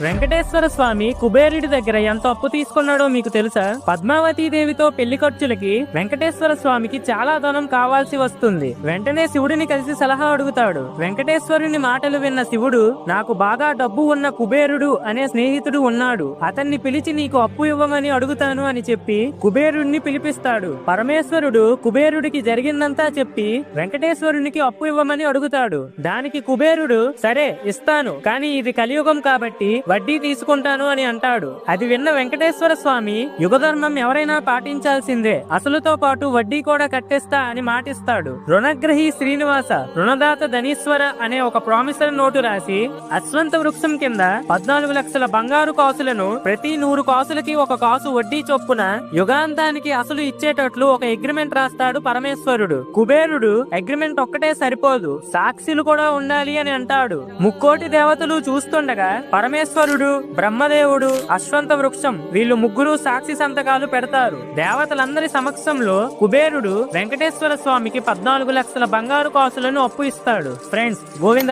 వెంకటేశ్వర స్వామి కుబేరుడి దగ్గర ఎంత అప్పు తీసుకున్నాడో మీకు తెలుసా? పద్మావతి దేవితో పెళ్లి ఖర్చులకి వెంకటేశ్వర స్వామికి చాలా ధనం కావాల్సి వస్తుంది. వెంటనే శివుడిని కలిసి సలహా అడుగుతాడు. వెంకటేశ్వరుని మాటలు విన్న శివుడు, నాకు బాగా డబ్బు ఉన్న కుబేరుడు అనే స్నేహితుడు ఉన్నాడు, అతన్ని పిలిచి నీకు అప్పు ఇవ్వమని అడుగుతాను అని చెప్పి కుబేరుడిని పిలిపిస్తాడు. పరమేశ్వరుడు కుబేరుడికి జరిగిందంతా చెప్పి వెంకటేశ్వరునికి అప్పు ఇవ్వమని అడుగుతాడు. దానికి కుబేరుడు, సరే ఇస్తాను, కానీ ఇది కలియుగం కాబట్టి వడ్డీ తీసుకుంటాను అని అంటాడు. అది విన్న వెంకటేశ్వర స్వామి, యుగధర్మం ఎవరైనా పాటించాల్సిందే, అసలుతో పాటు వడ్డీ కూడా కట్టేస్తా అని మాటిస్తాడు. రుణగ్రహి శ్రీనివాస, రుణదాత ధనీశ్వర అనే ఒక ప్రామిసరీ నోటు రాసి అశ్వంత వృక్షం కింద 14 లక్షల బంగారు కాసులను ప్రతి 100 కాసులకి 1 కాసు వడ్డీ చొప్పున యుగాంతానికి అసలు ఇచ్చేటట్లు ఒక అగ్రిమెంట్ రాస్తాడు పరమేశ్వరుడు. కుబేరుడు, అగ్రిమెంట్ ఒక్కటే సరిపోదు, సాక్షులు కూడా ఉండాలి అని అంటాడు. ముక్కోటి దేవతలు చూస్తుండగా పరమేశ్వరుడు, బ్రహ్మదేవుడు, అశ్వంత వృక్షం వీళ్ళు ముగ్గురు సాక్షి సంతకాలు పెడతారు. దేవతలందరి సమక్షంలో కుబేరుడు వెంకటేశ్వర స్వామికి 14 లక్షల బంగారు కాసులను అప్పు ఇస్తాడు. ఫ్రెండ్స్, గోవింద.